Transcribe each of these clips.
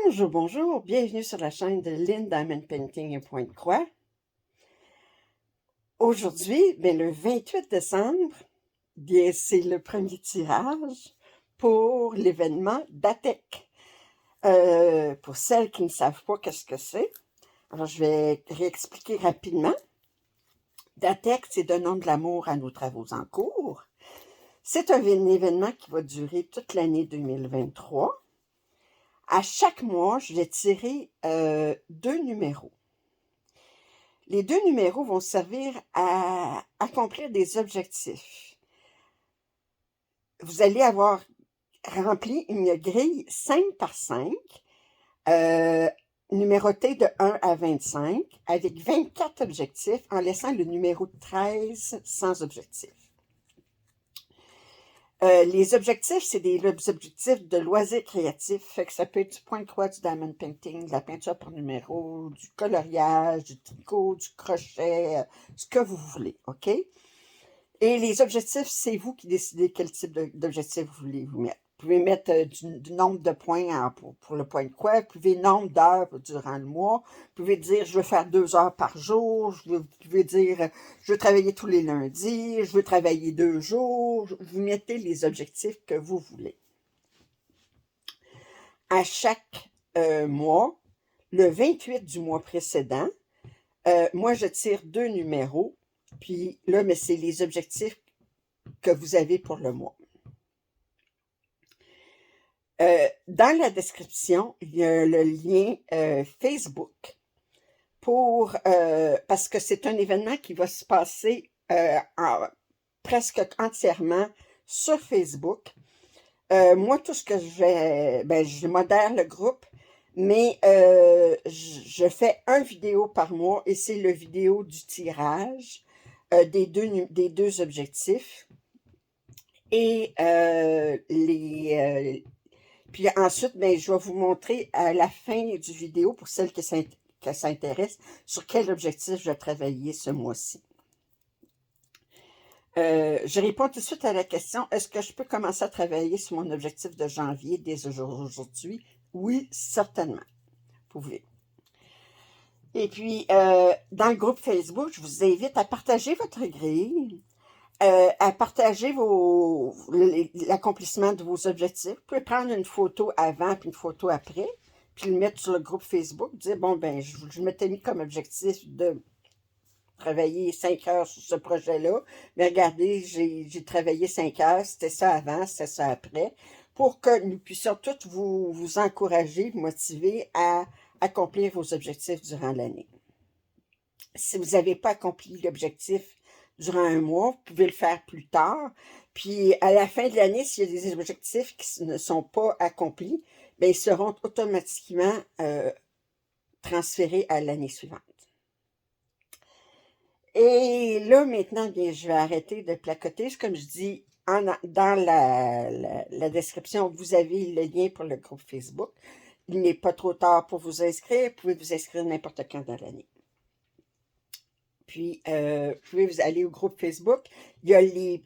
Bonjour, bonjour, bienvenue sur la chaîne de Lynn Diamond Painting et Pointe-Croix. Aujourd'hui, le 28 décembre, c'est le premier tirage pour l'événement d'ATEC. Pour celles qui ne savent pas qu'est-ce que c'est, alors je vais réexpliquer rapidement. DATEC, c'est Donnons de l'amour à nos travaux en cours. C'est un événement qui va durer toute l'année 2023. À chaque mois, je vais tirer 2 numéros. Les 2 numéros vont servir à accomplir des objectifs. Vous allez avoir rempli une grille 5 par 5, numérotée de 1 à 25, avec 24 objectifs, en laissant le numéro 13 sans objectif. Les objectifs, c'est des objectifs de loisirs créatifs, fait que ça peut être du point-croix, du diamond painting, de la peinture par numéro, du coloriage, du tricot, du crochet, ce que vous voulez, OK? Et les objectifs, c'est vous qui décidez quel type d'objectif vous voulez vous mettre. Vous pouvez mettre du nombre de points pour le point de quoi, vous pouvez nombre d'heures durant le mois, vous pouvez dire je veux faire 2 heures par jour, vous pouvez dire je veux travailler tous les lundis, je veux travailler 2 jours, vous mettez les objectifs que vous voulez. À chaque mois, le 28 du mois précédent, moi je tire 2 numéros, puis là, mais c'est les objectifs que vous avez pour le mois. Dans la description, il y a le lien Facebook parce que c'est un événement qui va se passer presque entièrement sur Facebook. Moi, tout ce que je modère le groupe, mais je fais une vidéo par mois et c'est le vidéo du tirage des deux objectifs. Et puis ensuite, je vais vous montrer à la fin du vidéo, pour celles qui s'intéressent, sur quel objectif je vais travailler ce mois-ci. Je réponds tout de suite à la question, est-ce que je peux commencer à travailler sur mon objectif de janvier dès aujourd'hui? Oui, certainement. Vous pouvez. Et puis, dans le groupe Facebook, je vous invite à partager votre grille, à partager l'accomplissement de vos objectifs. Vous pouvez prendre une photo avant puis une photo après, puis le mettre sur le groupe Facebook, dire, je m'étais mis comme objectif de travailler 5 heures sur ce projet-là, mais regardez, j'ai travaillé 5 heures, c'était ça avant, c'était ça après, pour que nous puissions tous vous encourager, vous motiver à accomplir vos objectifs durant l'année. Si vous n'avez pas accompli l'objectif durant un mois, vous pouvez le faire plus tard. Puis, à la fin de l'année, s'il y a des objectifs qui ne sont pas accomplis, ils seront automatiquement transférés à l'année suivante. Et là, maintenant, je vais arrêter de placoter. Comme je dis, dans la description, vous avez le lien pour le groupe Facebook. Il n'est pas trop tard pour vous inscrire. Vous pouvez vous inscrire n'importe quand dans l'année. Puis, vous pouvez aller au groupe Facebook. Il y a les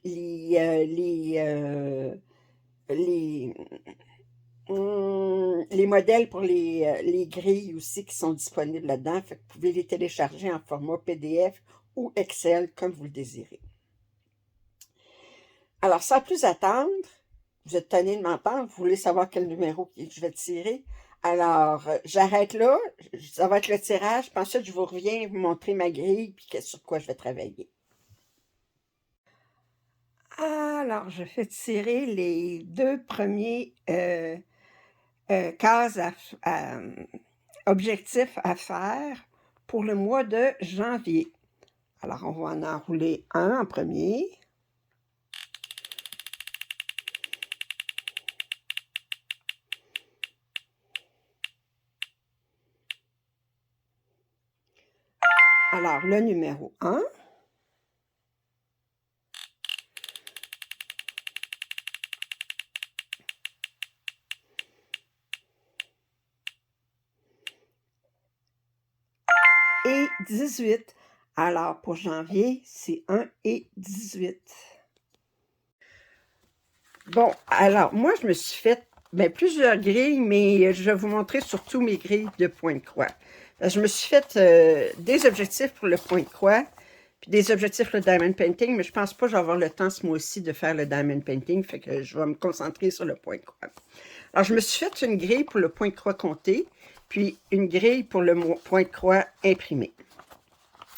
modèles pour les grilles aussi qui sont disponibles là-dedans. Fait que vous pouvez les télécharger en format PDF ou Excel, comme vous le désirez. Alors, sans plus attendre, vous êtes tanné de m'entendre, vous voulez savoir quel numéro je vais tirer. Alors, j'arrête là, ça va être le tirage, puis ensuite je vous reviens vous montrer ma grille, puis sur quoi je vais travailler. Alors, je fais tirer les 2 premiers cases objectifs à faire pour le mois de janvier. Alors, on va en enrouler un en premier. Alors, le numéro 1. Et 18. Alors, pour janvier, c'est 1 et 18. Bon, alors, moi, je me suis fait ben, plusieurs grilles, mais je vais vous montrer surtout mes grilles de point de croix. Je me suis fait des objectifs pour le point de croix, puis des objectifs pour le diamond painting, mais je pense pas que je vais avoir le temps ce mois-ci de faire le diamond painting, fait que je vais me concentrer sur le point de croix. Alors, je me suis fait une grille pour le point de croix compté, puis une grille pour le point de croix imprimé.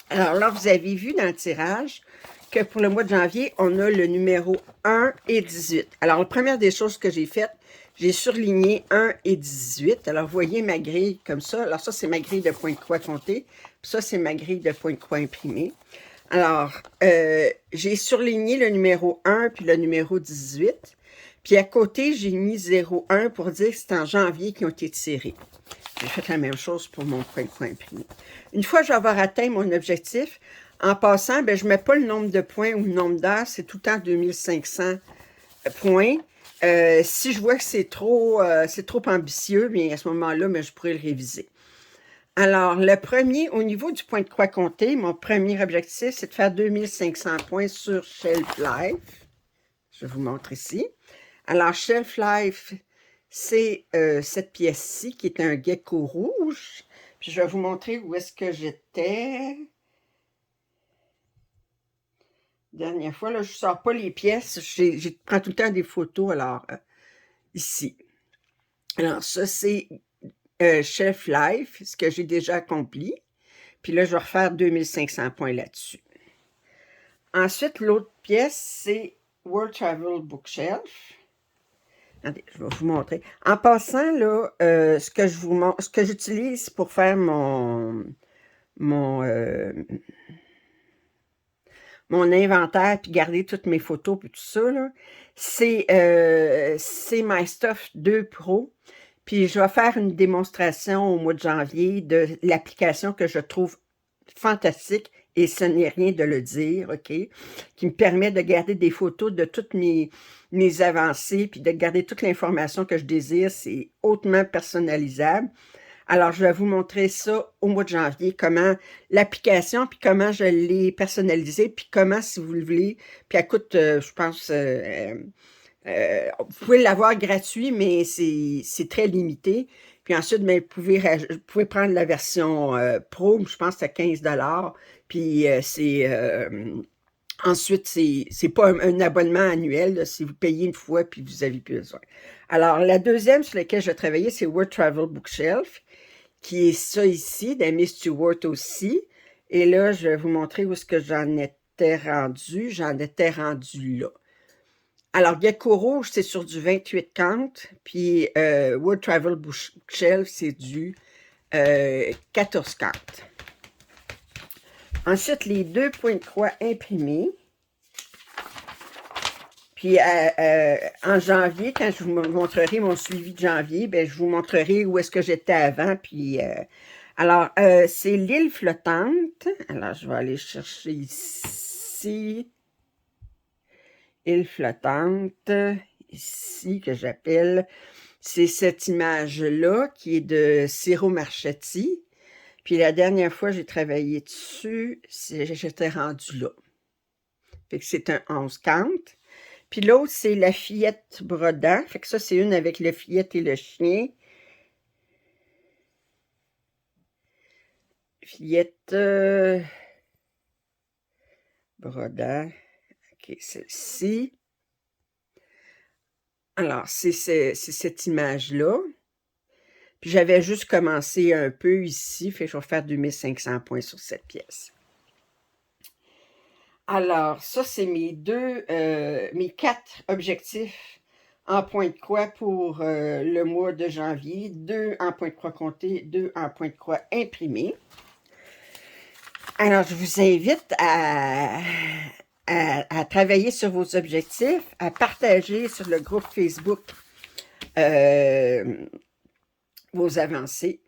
Alors là, vous avez vu dans le tirage que pour le mois de janvier, on a le numéro 1 et 18. Alors, la première des choses que j'ai faites, j'ai surligné 1 et 18. Alors, vous voyez ma grille comme ça. Alors, ça, c'est ma grille de point de croix compté. Puis ça, c'est ma grille de point de croix imprimé. Alors, j'ai surligné le numéro 1 puis le numéro 18. Puis à côté, j'ai mis 0,1 pour dire que c'est en janvier qu'ils ont été tirés. J'ai fait la même chose pour mon point de croix imprimé. Une fois que je vais avoir atteint mon objectif, en passant, ben, je ne mets pas le nombre de points ou le nombre d'heures, c'est tout le temps 2500 points. Si je vois que c'est trop ambitieux, bien à ce moment-là, ben, je pourrais le réviser. Alors, le premier, au niveau du point de croix compté, mon premier objectif, c'est de faire 2500 points sur Shelf Life. Je vais vous montre ici. Alors, Shelf Life, c'est cette pièce-ci qui est un gecko rouge. Puis je vais vous montrer où est-ce que j'étais. Dernière fois, là, je ne sors pas les pièces. Je prends tout le temps des photos. Alors, ici. Alors, ça, c'est Shelf Life, ce que j'ai déjà accompli. Puis là, je vais refaire 2500 points là-dessus. Ensuite, l'autre pièce, c'est World Travel Bookshelf. Attendez, je vais vous montrer. En passant, là, ce que j'utilise pour faire mon inventaire, puis garder toutes mes photos, puis tout ça, là, c'est My Stuff 2 Pro. Puis je vais faire une démonstration au mois de janvier de l'application que je trouve fantastique, et ce n'est rien de le dire, OK, qui me permet de garder des photos de toutes mes avancées, puis de garder toute l'information que je désire. C'est hautement personnalisable. Alors, je vais vous montrer ça au mois de janvier, comment l'application, puis comment je l'ai personnalisée, puis comment, si vous le voulez, puis elle coûte, je pense, vous pouvez l'avoir gratuit, mais c'est très limité. Puis ensuite, ben, vous pouvez prendre la version Pro, je pense que c'est 15 $. Puis ensuite, c'est pas un abonnement annuel, là, si vous payez une fois, puis vous avez plus besoin. Alors, la deuxième sur laquelle je vais travailler, c'est World Travel Bookshelf, qui est ça ici, d'Amy Stewart aussi. Et là, je vais vous montrer où est-ce que j'en étais rendu. J'en étais rendu là. Alors, Gecko Rouge, c'est sur du 28 comptes, puis World Travel Bookshelf, c'est du 14 comptes. Ensuite, les deux points de croix imprimés. Puis, en janvier, quand je vous montrerai mon suivi de janvier, ben, je vous montrerai où est-ce que j'étais avant. Puis, alors, c'est l'île flottante. Alors, je vais aller chercher ici. Île flottante, ici, que j'appelle. C'est cette image-là qui est de Ciro Marchetti. Puis la dernière fois j'ai travaillé dessus, j'étais rendue là. Fait que c'est un 11 comptes. Puis l'autre, c'est la fillette brodant. Fait que ça, c'est une avec la fillette et le chien. Fillette brodant. OK, celle-ci. Alors, c'est cette image-là. Puis j'avais juste commencé un peu ici, fait que je vais faire 2500 points sur cette pièce. Alors, ça, c'est mes 4 objectifs en point de croix pour le mois de janvier. 2 en point de croix compté, 2 en point de croix imprimé. Alors, je vous invite à travailler sur vos objectifs, à partager sur le groupe Facebook vos avancées.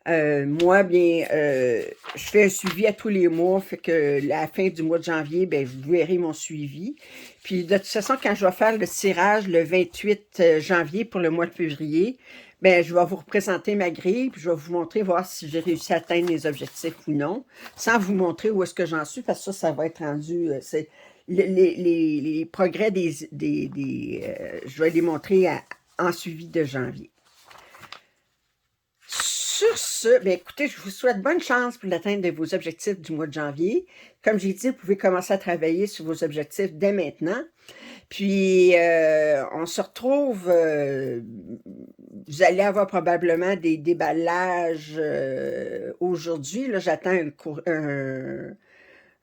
Moi, bien, je fais un suivi à tous les mois, fait que la fin du mois de janvier, ben, vous verrez mon suivi. Puis, de toute façon, quand je vais faire le tirage le 28 janvier pour le mois de février, ben, je vais vous représenter ma grille, puis je vais vous montrer, voir si j'ai réussi à atteindre les objectifs ou non, sans vous montrer où est-ce que j'en suis, parce que ça va être rendu, les progrès je vais les montrer en suivi de janvier. Sur ce, bien écoutez, je vous souhaite bonne chance pour l'atteinte de vos objectifs du mois de janvier. Comme j'ai dit, vous pouvez commencer à travailler sur vos objectifs dès maintenant. Puis, on se retrouve, vous allez avoir probablement des déballages aujourd'hui. Là, j'attends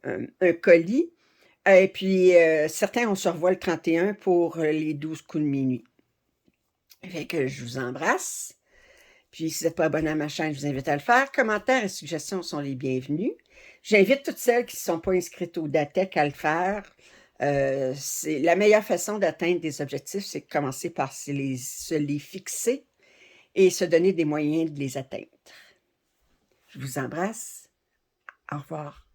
un colis. Et puis, certains, on se revoit le 31 pour les 12 coups de minuit. Fait que je vous embrasse. Puis, si vous n'êtes pas abonné à ma chaîne, je vous invite à le faire. Commentaires et suggestions sont les bienvenus. J'invite toutes celles qui ne sont pas inscrites au DATEC à le faire. C'est la meilleure façon d'atteindre des objectifs, c'est de commencer par se les fixer et se donner des moyens de les atteindre. Je vous embrasse. Au revoir.